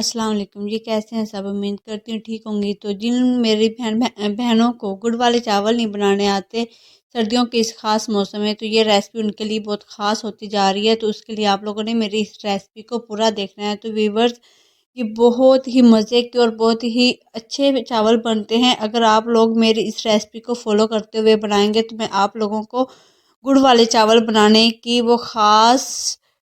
अस्सलाम वालेकुम जी। कैसे हैं सब? उम्मीद करती हूँ ठीक होंगी। तो जिन मेरी बहनों को गुड़ वाले चावल नहीं बनाने आते, सर्दियों के इस ख़ास मौसम में, तो ये रेसिपी उनके लिए बहुत ख़ास होती जा रही है। तो उसके लिए आप लोगों ने मेरी इस रेसिपी को पूरा देखना है। तो व्यूवर्स, ये बहुत ही मज़े के और बहुत ही अच्छे चावल बनते हैं। अगर आप लोग मेरी इस रेसिपी को फॉलो करते हुए बनाएंगे तो मैं आप लोगों को गुड़ वाले चावल बनाने की वो ख़ास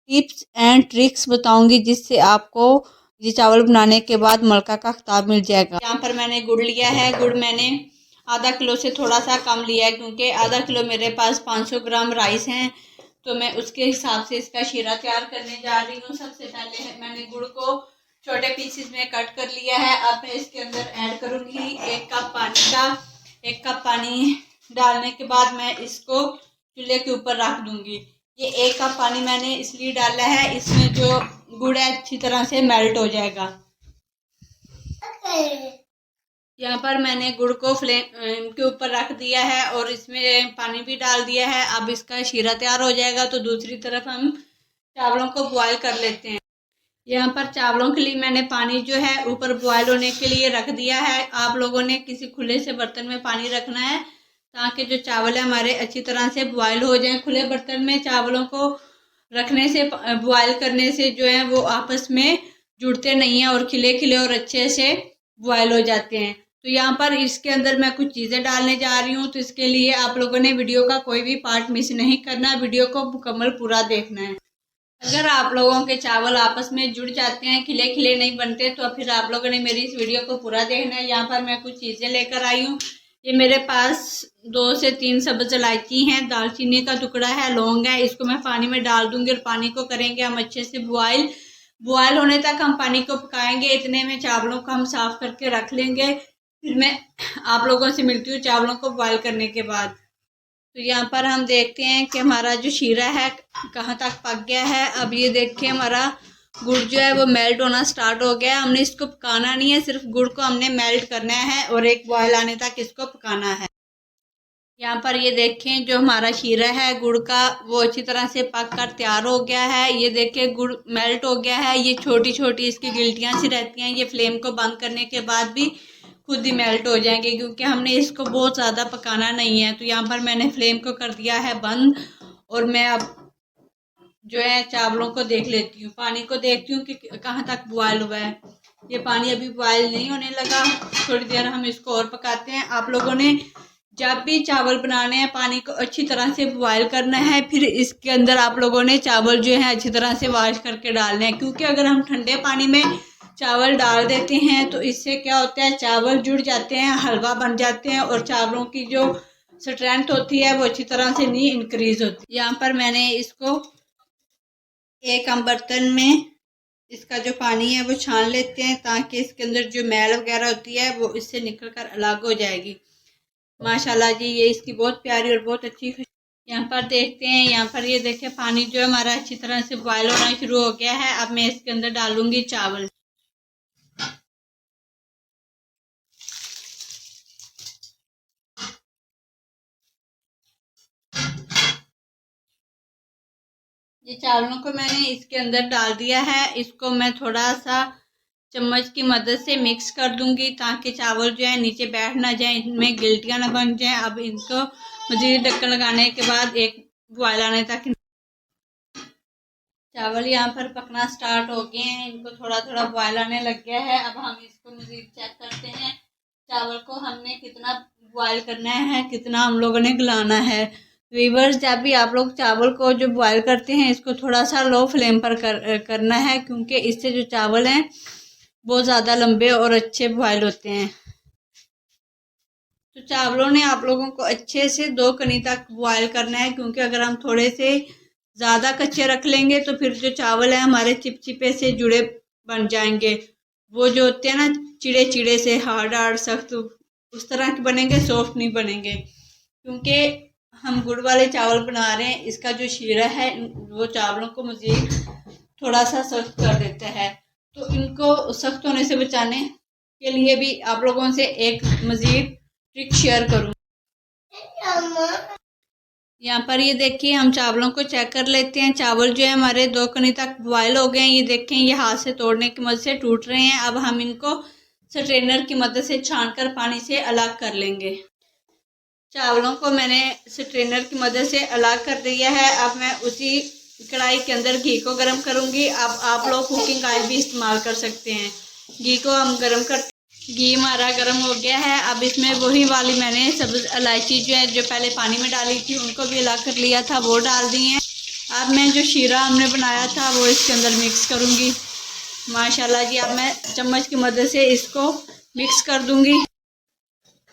टिप्स एंड ट्रिक्स बताऊंगी, जिससे आपको ये चावल बनाने के बाद मलका का खिताब मिल जाएगा। यहाँ पर मैंने गुड़ लिया है। गुड़ मैंने आधा किलो से थोड़ा सा कम लिया है, क्योंकि आधा किलो मेरे पास 500 ग्राम राइस हैं। तो मैं उसके हिसाब से इसका शीरा तैयार करने जा रही हूँ। सबसे पहले मैंने गुड़ को छोटे पीसेस में कट कर लिया है। अब मैं इसके अंदर ऐड करूँगी 1 कप पानी का। 1 कप पानी डालने के बाद मैं इसको चूल्हे के ऊपर रख दूंगी। ये 1 कप पानी मैंने इसलिए डाला है, इसमें जो गुड़ है अच्छी तरह से मेल्ट हो जाएगा। यहाँ पर मैंने गुड़ को फ्लेम के ऊपर रख दिया है और इसमें पानी भी डाल दिया है। अब इसका शीरा तैयार हो जाएगा। तो दूसरी तरफ हम चावलों को बॉयल कर लेते हैं। यहाँ पर चावलों के लिए मैंने पानी जो है ऊपर बॉयल होने के लिए रख दिया है। आप लोगों ने किसी खुले से बर्तन में पानी रखना है, ताकि जो चावल है हमारे अच्छी तरह से बॉयल हो जाएं। खुले बर्तन में चावलों को रखने से, बॉयल करने से जो है वो आपस में जुड़ते नहीं हैं और खिले खिले और अच्छे से बॉयल हो जाते हैं। तो यहाँ पर इसके अंदर मैं कुछ चीज़ें डालने जा रही हूँ। तो इसके लिए आप लोगों ने वीडियो का कोई भी पार्ट मिस नहीं करना, वीडियो को मुकम्मल पूरा देखना है। अगर आप लोगों के चावल आपस में जुड़ जाते हैं, खिले खिले नहीं बनते, तो फिर आप लोगों ने मेरी इस वीडियो को पूरा देखना है। यहाँ पर मैं कुछ चीज़ें लेकर आई हूँ। ये मेरे पास 2 से 3 सब्ज़ इलायची हैं, दालचीनी का टुकड़ा है, लौंग है। इसको मैं पानी में डाल दूंगी और पानी को करेंगे हम अच्छे से बॉयल होने तक हम पानी को पकाएंगे। इतने में चावलों को हम साफ करके रख लेंगे। फिर मैं आप लोगों से मिलती हूँ चावलों को बॉयल करने के बाद। तो यहाँ पर हम देखते हैं कि हमारा जो शीरा है कहाँ तक पक गया है। अब ये देखिए हमारा गुड़ जो है वो मेल्ट होना स्टार्ट हो गया है। हमने इसको पकाना नहीं है, सिर्फ गुड़ को हमने मेल्ट करना है और एक बॉयल आने तक इसको पकाना है। यहाँ पर ये देखें जो हमारा शीरा है गुड़ का, वो अच्छी तरह से पक कर तैयार हो गया है। ये देखें गुड़ मेल्ट हो गया है। ये छोटी छोटी इसकी गिल्टियाँ सी रहती हैं, ये फ्लेम को बंद करने के बाद भी खुद ही मेल्ट हो जाएंगे, क्योंकि हमने इसको बहुत ज़्यादा पकाना नहीं है। तो यहाँ पर मैंने फ्लेम को कर दिया है बंद और मैं अब जो है चावलों को देख लेती हूँ, पानी को देखती हूँ कि कहाँ तक बॉयल हुआ है। ये पानी अभी बॉयल नहीं होने लगा, थोड़ी देर हम इसको और पकाते हैं। आप लोगों ने जब भी चावल बनाने हैं पानी को अच्छी तरह से बॉयल करना है। फिर इसके अंदर आप लोगों ने चावल जो है अच्छी तरह से वॉश करके डालने हैं, क्योंकि अगर हम ठंडे पानी में चावल डाल देते हैं तो इससे क्या होता है, चावल जुड़ जाते हैं, हलवा बन जाते हैं और चावलों की जो स्ट्रेंथ होती है वो अच्छी तरह से नहीं इंक्रीज होती। यहाँ पर मैंने इसको एक हम बर्तन में इसका जो पानी है वो छान लेते हैं, ताकि इसके अंदर जो मैल वगैरह होती है वो इससे निकल कर अलग हो जाएगी। माशाल्लाह जी, ये इसकी बहुत प्यारी और बहुत अच्छी यहाँ पर देखते हैं। यहाँ पर ये देखिए पानी जो है हमारा अच्छी तरह से बॉयल होना शुरू हो गया है। अब मैं इसके अंदर डालूंगी चावल। ये चावलों को मैंने इसके अंदर डाल दिया है। इसको मैं थोड़ा सा चम्मच की मदद से मिक्स कर दूंगी, ताकि चावल जो है नीचे बैठ ना जाए, इनमें गिल्टियाँ ना बन जाए। अब इनको मज़ीद ढक्कन लगाने के बाद एक बॉयल आने तक चावल यहाँ पर पकना स्टार्ट हो गए हैं, इनको थोड़ा थोड़ा बॉयल आने लग गया है। अब हम इसको मज़ीद चेक करते हैं चावल को हमने कितना बॉयल करना है, कितना हम लोगों ने गलाना है। व्यूअर्स, जब भी आप लोग चावल को जो बॉयल करते हैं इसको थोड़ा सा लो फ्लेम पर करना है, क्योंकि इससे जो चावल हैं बहुत ज़्यादा लंबे और अच्छे बॉयल होते हैं। तो चावलों ने आप लोगों को अच्छे से 2 कनी तक बॉयल करना है, क्योंकि अगर हम थोड़े से ज़्यादा कच्चे रख लेंगे तो फिर जो चावल है हमारे चिपचिपे से जुड़े बन जाएंगे। वो जो होते हैं ना चिड़े चिड़े से, हार्ड हार्ड सख्त, उस तरह के बनेंगे, सॉफ्ट नहीं बनेंगे। क्योंकि हम गुड़ वाले चावल बना रहे हैं, इसका जो शीरा है वो चावलों को मज़ीद थोड़ा सा सख्त कर देता है। तो इनको सख्त होने से बचाने के लिए भी आप लोगों से एक मज़ीद ट्रिक शेयर करूँ। यहाँ पर ये देखिए हम चावलों को चेक कर लेते हैं। चावल जो है हमारे 2 कनी तक बॉयल हो गए हैं। ये देखें, ये हाथ से तोड़ने की मदद से टूट रहे हैं। अब हम इनको स्ट्रेनर की मदद से छानकर पानी से अलग कर लेंगे। चावलों को मैंने स्ट्रेनर की मदद से अलग कर दिया है। अब मैं उसी कढ़ाई के अंदर घी को गर्म करूंगी। अब आप लोग कुकिंग ऑयल भी इस्तेमाल कर सकते हैं। घी को हम गर्म कर घी हमारा गर्म हो गया है। अब इसमें वही वाली मैंने सब्ज़ इलायची जो है जो पहले पानी में डाली थी उनको भी अलग कर लिया था, वो डाल दी है। अब मैं जो शीरा हमने बनाया था वो इसके अंदर मिक्स करूँगी। माशाल्लाह जी, अब मैं चम्मच की मदद से इसको मिक्स कर दूँगी।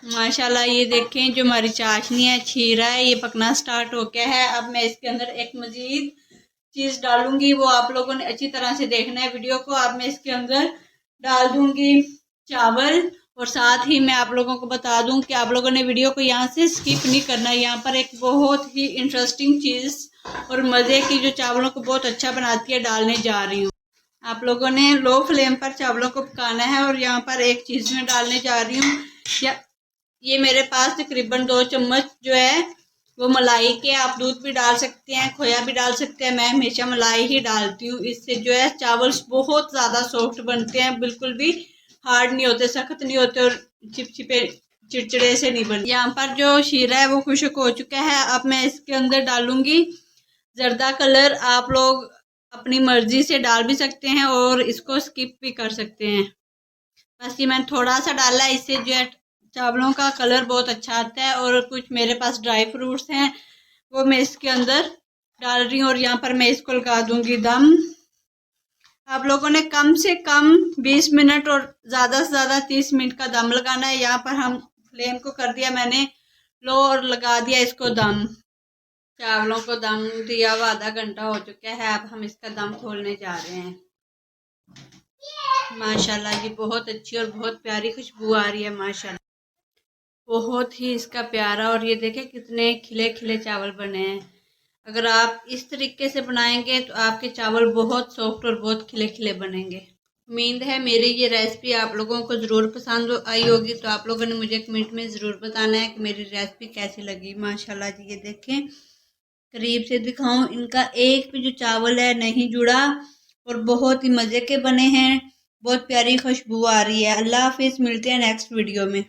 माशाल्लाह ये देखें, जो हमारी चाशनी है, शीरा है, ये पकना स्टार्ट हो गया है। अब मैं इसके अंदर एक मज़ीद चीज़ डालूँगी, वो आप लोगों ने अच्छी तरह से देखना है वीडियो को। अब मैं इसके अंदर डाल दूँगी चावल, और साथ ही मैं आप लोगों को बता दूं कि आप लोगों ने वीडियो को यहाँ से स्किप नहीं करना। यहाँ पर एक बहुत ही इंटरेस्टिंग चीज़ और मज़े की जो चावलों को बहुत अच्छा बनाती है डालने जा रही हूँ। आप लोगों ने लो फ्लेम पर चावलों को पकाना है। और यहाँ पर एक चीज़ मैं डालने जा रही हूँ, ये मेरे पास तकरीबन 2 चम्मच जो है वो मलाई के, आप दूध भी डाल सकते हैं, खोया भी डाल सकते हैं। मैं हमेशा मलाई ही डालती हूँ। इससे जो है चावल बहुत ज़्यादा सॉफ्ट बनते हैं, बिल्कुल भी हार्ड नहीं होते, सख्त नहीं होते और चिपचिपे चिड़चिड़े से नहीं बनते। यहाँ पर जो शीरा है वो खुश्क हो चुका है। अब मैं इसके अंदर डालूंगी जर्दा कलर। आप लोग अपनी मर्जी से डाल भी सकते हैं और इसको स्किप भी कर सकते हैं। बस ये मैंने थोड़ा सा डाला है, इससे जो है चावलों का कलर बहुत अच्छा आता है। और कुछ मेरे पास ड्राई फ्रूट्स हैं वो मैं इसके अंदर डाल रही हूँ। और यहाँ पर मैं इसको लगा दूंगी दम। आप लोगों ने कम से कम 20 मिनट और ज़्यादा से ज़्यादा 30 मिनट का दम लगाना है। यहाँ पर हम फ्लेम को कर दिया मैंने लो और लगा दिया इसको दम। चावलों को दम दिया हुआ आधा घंटा हो चुका है। अब हम इसका दम खोलने जा रहे हैं। माशाल्लाह जी, बहुत अच्छी और बहुत प्यारी खुशबू आ रही है माशाल्लाह, बहुत ही इसका प्यारा। और ये देखें कितने खिले खिले चावल बने हैं। अगर आप इस तरीके से बनाएंगे तो आपके चावल बहुत सॉफ्ट और बहुत खिले खिले बनेंगे। उम्मीद है मेरी ये रेसिपी आप लोगों को ज़रूर पसंद आई होगी। तो आप लोगों ने मुझे कमेंट में ज़रूर बताना है कि मेरी रेसिपी कैसी लगी। माशाल्लाह जी, ये देखें, करीब से दिखाऊं, इनका एक भी जो चावल है नहीं जुड़ा और बहुत ही मज़े के बने हैं। बहुत प्यारी खुशबू आ रही है। अल्लाह हाफिज़, मिलते हैं नेक्स्ट वीडियो में।